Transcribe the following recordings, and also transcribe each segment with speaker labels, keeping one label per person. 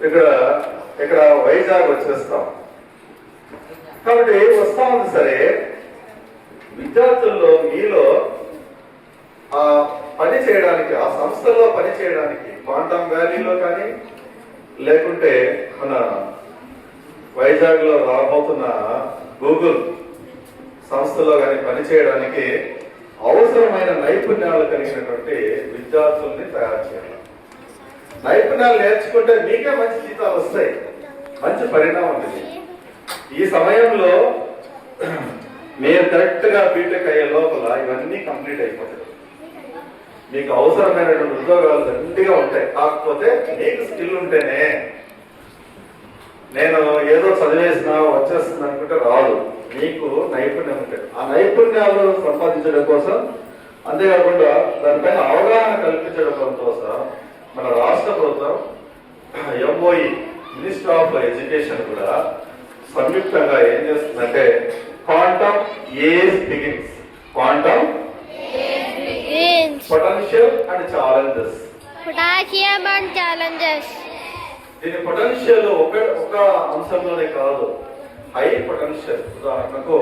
Speaker 1: ఇక్కడ ఇక్కడ వైజాగ్ వచ్చేస్తాం. కాబట్టి వస్తా ఉంది. సరే, విద్యార్థుల్లో మీలో ఆ పని చేయడానికి, ఆ సంస్థలో పని చేయడానికి, క్వాంటమ్ వ్యాలీలో కానీ లేకుంటే మన వైజాగ్ లో రాబోతున్న గూగుల్ సంస్థలో కానీ పనిచేయడానికి అవసరమైన నైపుణ్యాలు కలిగినటువంటి విద్యార్థుల్ని తయారు చేయాలి. నైపుణ్యాలు నేర్చుకుంటే మీకే మంచి జీతాలు వస్తాయి, మంచి పరిణామం ఉంటుంది. ఈ సమయంలో మీరు కరెక్ట్ గా బీటెక్ అయ్యే లోపల ఇవన్నీ కంప్లీట్ అయిపోతాయి. మీకు అవసరమైనటువంటి ఉద్యోగాలు దండిగా ఉంటాయి. కాకపోతే మీకు స్కిల్ ఉంటేనే, నేను ఏదో చదివేసినా వచ్చేస్తుంది అనుకుంటే రాదు. మీకు నైపుణ్యం ఉంటుంది. ఆ నైపుణ్యాలు సంపాదించడం కోసం, అంతేకాకుండా దానిపైన అవగాహన కల్పించడం కోసం మన రాష్ట్ర ప్రభుత్వం ఎంఓఈ మినిస్టర్ ఆఫ్ ఎడ్యుకేషన్ కూడా సంయుక్తంగా ఏం చేస్తుందంటే quantum age begins, quantum potential and challenges. దీని పొటెన్షియల్ ఒక అంశంలోనే కాదు, హై పొటెన్షియల్. ఉదాహరణకు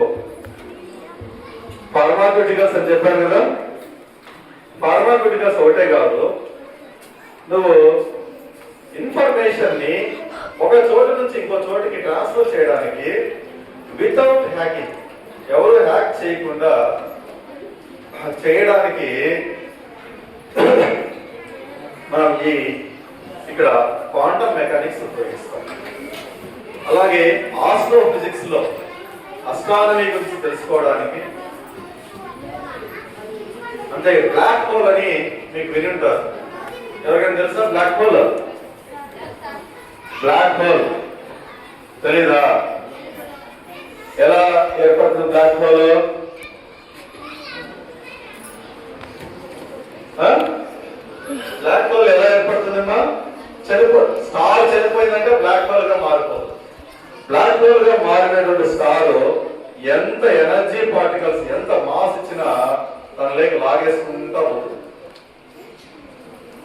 Speaker 1: ఫార్మాక్యూటికల్స్ అని చెప్పాను కదా, ఫార్మాక్యూటికల్స్ ఒకటే కాదు, నువ్వు ఇన్ఫర్మేషన్ ని ఒక చోటు నుంచి ఇంకో చోటికి ట్రాన్స్ఫర్ చేయడానికి వితౌట్ హ్యాకింగ్, ఎవరు హ్యాక్ చేయకుండా చేయడానికి మనం ఇక్కడ క్వాంటమ్ మెకానిక్స్ ఉపయోగిస్తాం. అలాగే ఆస్ట్రో ఫిజిక్స్ లో అస్ట్రానమీ గురించి తెలుసుకోవడానికి, అంటే బ్లాక్ హోల్ అని మీకు విని ఉంటారు. ఎవరికైనా తెలుసా బ్లాక్ హోల్? బ్లాక్ హోల్ తెలీదా? ఎలా ఏర్పడుతుంది బ్లాక్ హోల్? బ్లాక్ హోల్ ఎలా ఏర్పడుతుందమ్మా? స్టార్ చనిపోయిందంటే బ్లాక్ హోల్ గా మారిపోతుంది. బ్లాక్ హోల్ గా మారినటువంటి స్టార్ ఎంత ఎనర్జీ పార్టికల్స్, ఎంత మాస్ ఇచ్చినా తన లేక లాగేసుకుంటా పోతుంది,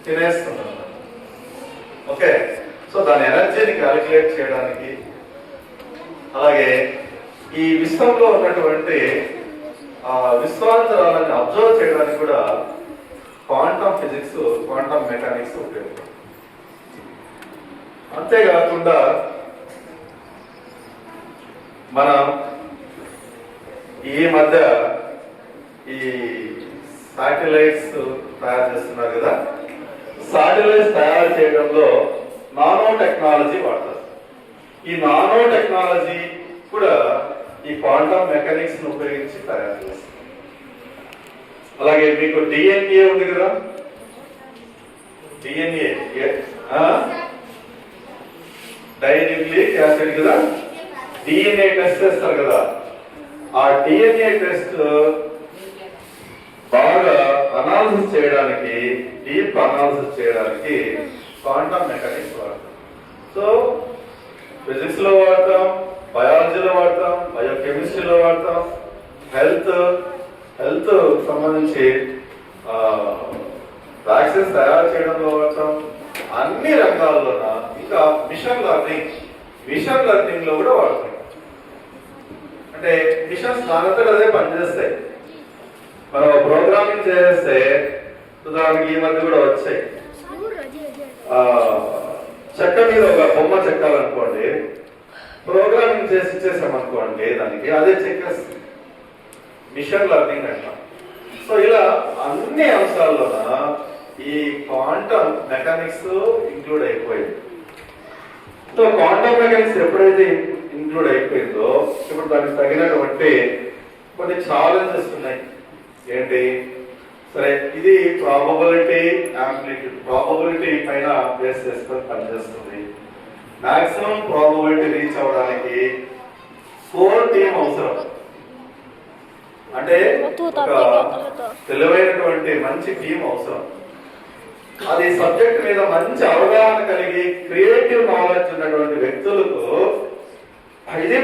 Speaker 1: తినేస్తుంది. ఓకే, సో దాని ఎనర్జీని క్యాలిక్యులేట్ చేయడానికి, అలాగే ఈ విశ్వంలో ఉన్నటువంటి విశ్వాంతరాలని అబ్జర్వ్ చేయడానికి కూడా క్వాంటమ్ ఫిజిక్స్, క్వాంటమ్ మెకానిక్స్ ఉపయోగపడుతుంది. అంతేకాకుండా మనం ఈ మధ్య ఈ శాటిలైట్స్ తయారు చేస్తున్నారు కదా, శాటిలైట్స్ తయారు చేయడంలో నానో టెక్నాలజీ వాడతారు. ఈ నానో టెక్నాలజీ కూడా ఈ క్వాంటమ్ మెకానిక్స్ ను ఉపయోగించి తయారు చేస్తారు. అలాగే మీకు డిఎన్ఏ ఉంది కదా, డిఎన్ఏ డైన్యూక్లిక్ యాసిడ్ కదా, డిఎన్ఏ టెస్ట్ చేస్తారు కదా, ఆ డిఎన్ఏ టెస్ట్ బాగా అనాలిసిస్ చేయడానికి, డీప్ అనాలిసిస్ చేయడానికి క్వాంటమ్ మెకానిక్స్ వాడతాం. సో ఫిజిక్స్ లో వాడతాం, బయాలజీలో వాడతాం, బయోకెమిస్ట్రీలో వాడతాం, హెల్త్ సంబంధించి వ్యాక్సిన్స్ తయారు చేయడంలో వాడతాం, అన్ని రంగాల్లోన. ఇంకా మిషన్ లెర్నింగ్ లో కూడా వాడతాం. అంటే మిషన్స్ దానంతట అదే పనిచేస్తాయి. మనం ప్రోగ్రామింగ్ చేస్తే దానికి ఈ మధ్య కూడా వచ్చాయి, చెక్క మీద ఒక బొమ్మ చెక్కాలనుకోండి, ప్రోగ్రామింగ్ చేసి ఇచ్చేసామనుకోండి, దానికి అదే చెక్కేస్తుంది. మిషన్ లెర్నింగ్ అంటాం. సో ఇలా అన్ని అంశాల్లోన ఈ క్వాంటమ్ మెకానిక్స్ ఇంక్లూడ్ అయిపోయింది. సో క్వాంటమ్ మెకానిక్స్ ఎప్పుడైతే ఇంక్లూడ్ అయిపోయిందో, ఇప్పుడు దానికి తగినటువంటి కొన్ని ఛాలెంజెస్ ఉన్నాయి. ఏంటి? సరే, ఇది ప్రాబబిలిటీ యాంప్లిట్యూడ్, ప్రాబబిలిటీ పైన బేస్ చేసుకొని పనిచేస్తుంది. మాక్సిమం ప్రాబబిలిటీ రీచ్ అవడానికి కోర్ టీమ్ అవసరం. అంటే తెలివైనటువంటి మంచి టీం అవసరం. అది సబ్జెక్ట్ మీద మంచి అవగాహన కలిగి క్రియేటివ్ నాలెడ్జ్ ఉన్నటువంటి వ్యక్తులకు ఇది